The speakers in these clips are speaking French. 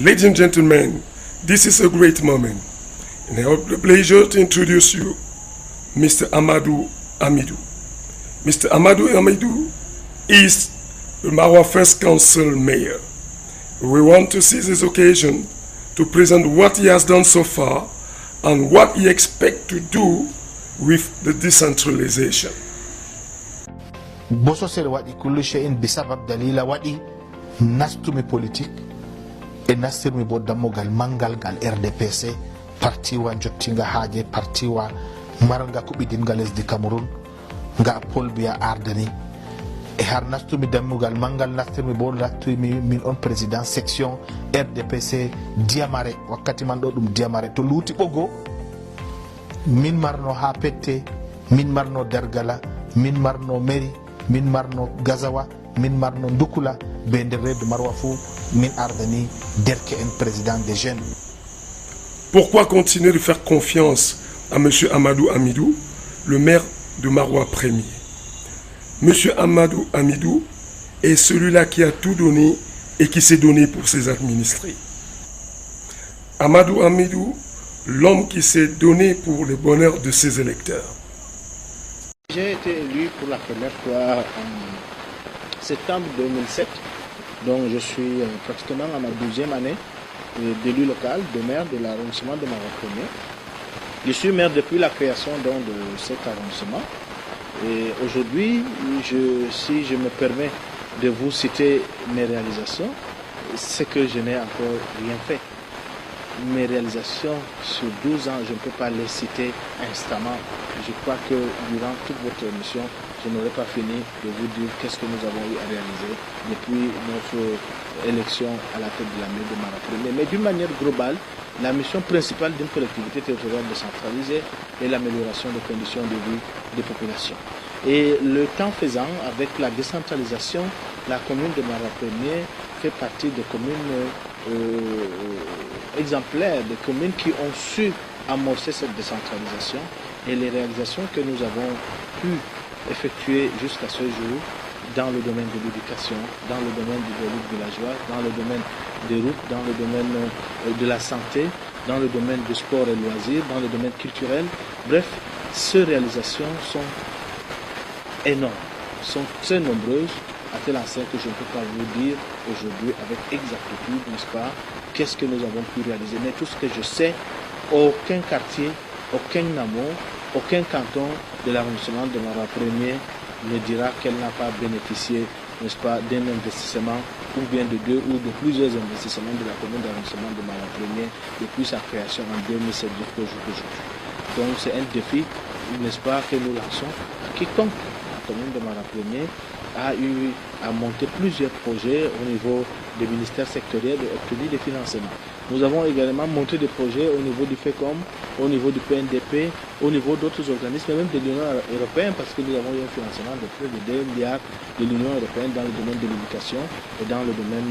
Ladies and gentlemen, this is a great moment, and I have the pleasure to introduce you Mr. Amadou Amidou. Mr. Amadou Amidou is the Maroua First Council Mayor. We want to seize this occasion to present what he has done so far and what he expects to do with the decentralization. Boso sel wadi kullu shay'in bisabab dalila wadi nastumi politique e nastirmi bo dammogal mangal gal RDPC parti wa jottinga haaje parti wa maranga kubidingal lesdi Cameroun nga Paul Biya ardani e har nastumi dammugal mangal nastirmi bo latumi min on président section RDPC Diamare wakkati man do dum Diamare to luuti bogo min marno ha pette min marno dargala min marno mairie min marno Gazawa min marno Ndukula be nder rewde Maroua fu min ardani derke en président des jeunes. Pourquoi continuer de faire confiance à M. Amadou Amidou, le maire de Maroua Premier? M. Amadou Amidou est celui-là qui a tout donné et qui s'est donné pour ses administrés. Amadou Amidou, l'homme qui s'est donné pour le bonheur de ses électeurs. J'ai été élu pour la première fois en septembre 2007, donc je suis pratiquement à ma 12e année d'élu local, de maire de l'arrondissement de Maroua Premier. Je suis maire depuis la création donc, de cet arrondissement. Et aujourd'hui, si je me permets de vous citer mes réalisations, c'est que je n'ai encore rien fait. Mes réalisations sur 12 ans, je ne peux pas les citer instamment. Je crois que durant toute votre émission, je n'aurai pas fini de vous dire qu'est-ce que nous avons eu à réaliser depuis notre élection à la tête de la mairie de Maroua Premier. Mais d'une manière globale, la mission principale d'une collectivité territoriale décentralisée est l'amélioration des conditions de vie des populations. Et le temps faisant, avec la décentralisation, la commune de Maroua Premier fait partie des communes exemplaires, des communes qui ont su amorcer cette décentralisation, et les réalisations que nous avons pu effectuer jusqu'à ce jour dans le domaine de l'éducation, dans le domaine du développement villageois, dans le domaine des routes, dans le domaine de la santé, dans le domaine du sport et loisirs, dans le domaine culturel. Bref, ces réalisations sont énormes, sont très nombreuses, à tel enseigne que je ne peux pas vous dire aujourd'hui avec exactitude, n'est-ce pas, qu'est-ce que nous avons pu réaliser. Mais tout ce que je sais, aucun quartier, aucun hameau, aucun canton de l'arrondissement de Maroua Premier ne dira qu'elle n'a pas bénéficié, n'est-ce pas, d'un investissement ou bien de deux ou de plusieurs investissements de la commune d'arrondissement de Maroua Premier depuis sa création en 2007 jusqu'au jour d'aujourd'hui. Donc c'est un défi, n'est-ce pas, que nous lançons à quiconque la commune de Maroua Premier a eu à monter plusieurs projets au niveau des ministères sectoriels et obtenir des financements. Nous avons également monté des projets au niveau du FECOM, au niveau du PNDP, au niveau d'autres organismes, même de l'Union européenne, parce que nous avons eu un financement de près de 2 milliards de l'Union européenne dans le domaine de l'éducation et dans le domaine,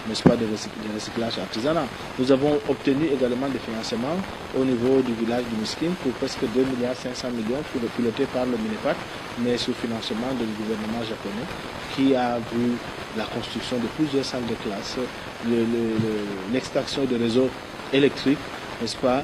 n'est-ce pas, de recyclage artisanal. Nous avons obtenu également des financements au niveau du village du Miskin pour presque 2 milliards 500 millions pour le piloté par le MINEPAC, mais sous financement du gouvernement japonais, qui a vu la construction de plusieurs salles de classe, l'extraction de réseaux électriques, n'est-ce pas,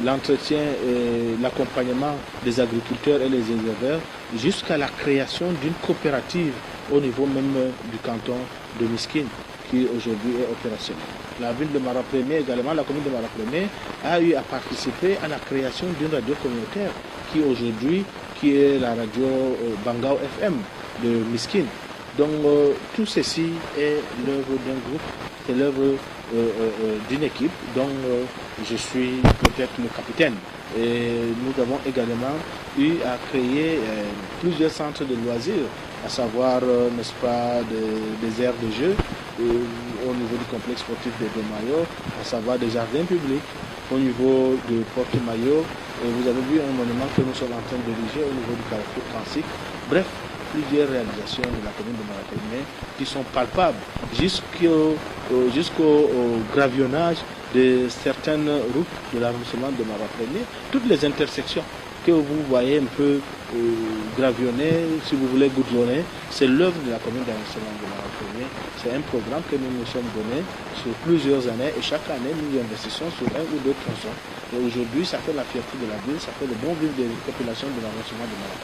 l'entretien et l'accompagnement des agriculteurs et les éleveurs, jusqu'à la création d'une coopérative au niveau même du canton de Miskin, qui aujourd'hui est opérationnel. La ville de Maroua Premier également, la commune de Maroua Premier, a eu à participer à la création d'une radio communautaire qui aujourd'hui, qui est la radio Bangao FM de Miskin. Donc tout ceci est l'œuvre d'un groupe, c'est l'œuvre d'une équipe dont je suis peut-être le capitaine. Et nous avons également eu à créer plusieurs centres de loisirs, à savoir, n'est-ce pas, des aires de jeu au niveau du complexe sportif de Mayo, à savoir des jardins publics au niveau de Porte-Maillot. Vous avez vu un monument que nous sommes en train d'ériger au niveau du carrefour Transic. Bref, plusieurs réalisations de la commune de Maroua Premier qui sont palpables jusqu'au gravionnage de certaines routes de l'arrondissement de Maroua Premier. Toutes les intersections que vous voyez un peu gravionné, si vous voulez goudronné, c'est l'œuvre de la commune d'arrondissement de Maroc. C'est un programme que nous nous sommes donnés sur plusieurs années et chaque année nous investissons sur un ou deux tronçons. Et aujourd'hui, ça fait la fierté de la ville, ça fait le bon vivre des populations de l'arrondissement de Maroc.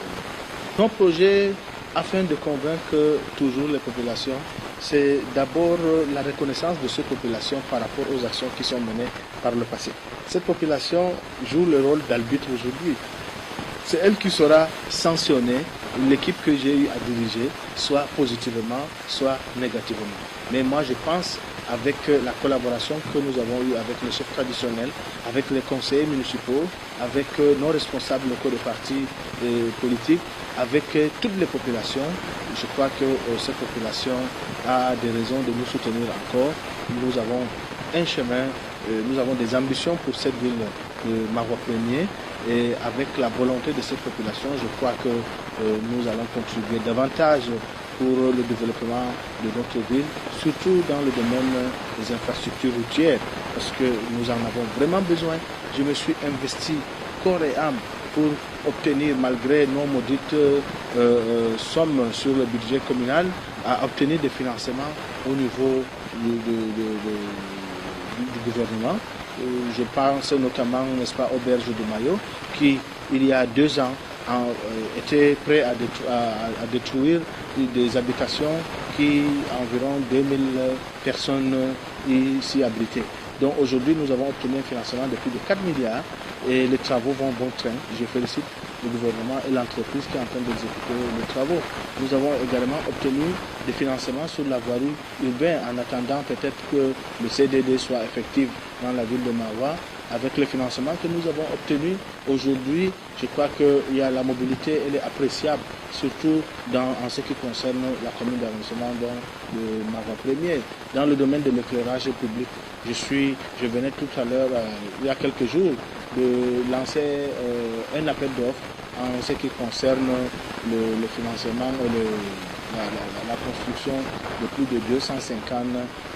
Nos projets, afin de convaincre toujours les populations, c'est d'abord la reconnaissance de ces populations par rapport aux actions qui sont menées par le passé. Cette population joue le rôle d'arbitre aujourd'hui. C'est elle qui sera sanctionnée, l'équipe que j'ai eu à diriger, soit positivement, soit négativement. Mais moi je pense, avec la collaboration que nous avons eue avec les chefs traditionnels, avec les conseillers municipaux, avec nos responsables locaux de partis politiques, avec toutes les populations, je crois que cette population a des raisons de nous soutenir encore. Nous avons un chemin, nous avons des ambitions pour cette ville de Marois Premier. Et avec la volonté de cette population, je crois que nous allons contribuer davantage pour le développement de notre ville, surtout dans le domaine des infrastructures routières, parce que nous en avons vraiment besoin. Je me suis investi corps et âme pour obtenir, malgré nos maudites sommes sur le budget communal, à obtenir des financements au niveau du gouvernement. Je pense notamment, n'est-ce pas, au berge de Mayo, qui, il y a 2 ans, était prêt à détruire des habitations qui, environ 2000 personnes ici abritées. Donc aujourd'hui, nous avons obtenu un financement de plus de 4 milliards et les travaux vont bon train. Je félicite le gouvernement et l'entreprise qui est en train d'exécuter les travaux. Nous avons également obtenu des financements sur la voirie urbaine en attendant peut-être que le CDD soit effectif dans la ville de Marois. Avec le financement que nous avons obtenu aujourd'hui, je crois que la mobilité elle est appréciable, surtout en ce qui concerne la commune d'arrondissement de Marois Premier. Dans le domaine de l'éclairage public, je venais tout à l'heure, il y a quelques jours, de lancer un appel d'offres en ce qui concerne le financement et la construction de plus de 250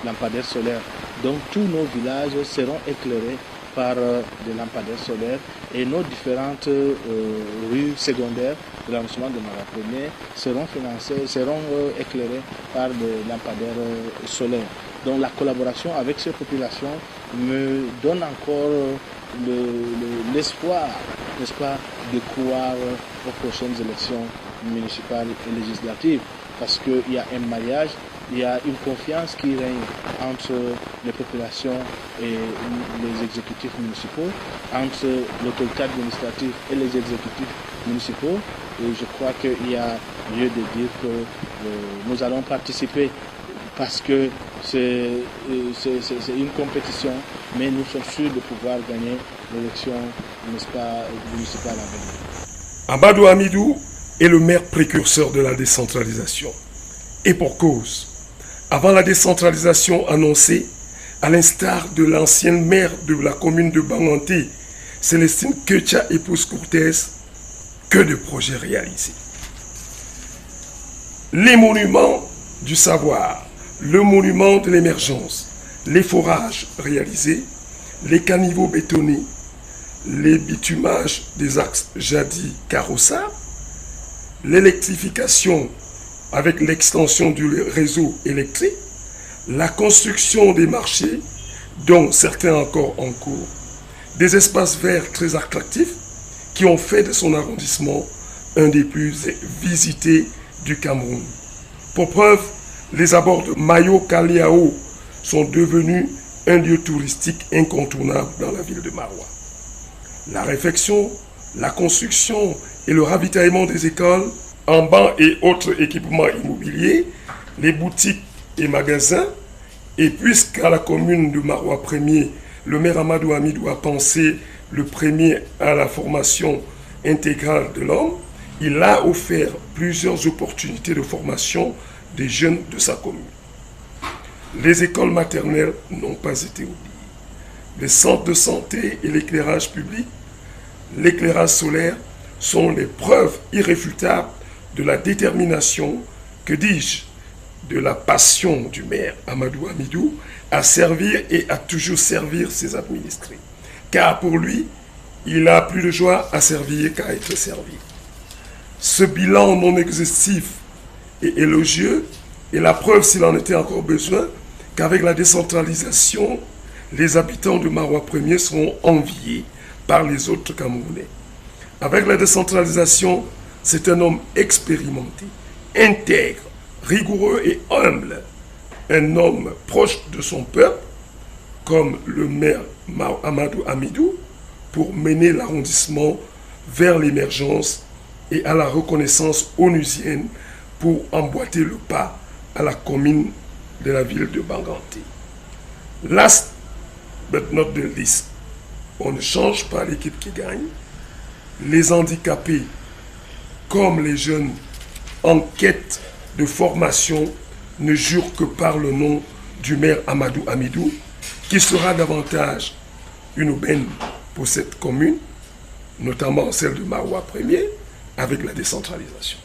lampadaires solaires. Donc tous nos villages seront éclairés par des lampadaires solaires et nos différentes rues secondaires de l'arrondissement de Marois Premier seront éclairées par des lampadaires solaires. Donc la collaboration avec ces populations me donne encore l'espoir, n'est-ce pas, de croire aux prochaines élections municipales et législatives, parce qu'il y a un maillage, il y a une confiance qui règne entre les populations et les exécutifs municipaux, entre l'autorité administrative et les exécutifs municipaux. Et je crois qu'il y a lieu de dire que nous allons participer parce que c'est une compétition, mais nous sommes sûrs de pouvoir gagner l'élection, n'est-ce pas, municipale à venir. Amadou Hamidou est le maire précurseur de la décentralisation. Et pour cause. Avant la décentralisation annoncée, à l'instar de l'ancienne maire de la commune de Banganté, Célestine Ketia épouse Cortez, que de projets réalisés. Les monuments du savoir, le monument de l'émergence, les forages réalisés, les caniveaux bétonnés, les bitumages des axes Jadi-Karossa, l'électrification avec l'extension du réseau électrique, la construction des marchés, dont certains encore en cours, des espaces verts très attractifs qui ont fait de son arrondissement un des plus visités du Cameroun. Pour preuve, les abords de Mayo-Kaliao sont devenus un lieu touristique incontournable dans la ville de Marois. La réfection, la construction et le ravitaillement des écoles, en bancs et autres équipements immobiliers, les boutiques et magasins, et puisqu'à la commune de Marois Premier, le maire Amadou Hamidou a pensé le premier à la formation intégrale de l'homme, il a offert plusieurs opportunités de formation des jeunes de sa commune. Les écoles maternelles n'ont pas été oubliées. Les centres de santé et l'éclairage public, l'éclairage solaire sont les preuves irréfutables de la détermination, que dis-je, de la passion du maire Amadou Hamidou à servir et à toujours servir ses administrés. Car pour lui, il a plus de joie à servir qu'à être servi. Ce bilan non exhaustif et élogieux est la preuve, s'il en était encore besoin, qu'avec la décentralisation, les habitants de Maroua 1er seront enviés par les autres Camerounais. Avec la décentralisation, c'est un homme expérimenté, intègre, rigoureux et humble. Un homme proche de son peuple, comme le maire Amadou Amidou, pour mener l'arrondissement vers l'émergence et à la reconnaissance onusienne pour emboîter le pas à la commune de la ville de Banganté. Last but not the least, on ne change pas l'équipe qui gagne. Les handicapés, comme les jeunes en quête de formation, ne jurent que par le nom du maire Amadou Amidou, qui sera davantage une aubaine pour cette commune, notamment celle de Maroua 1er, avec la décentralisation.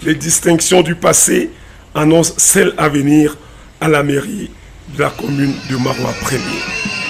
Les distinctions du passé annoncent celles à venir à la mairie de la commune de Maroua 1er.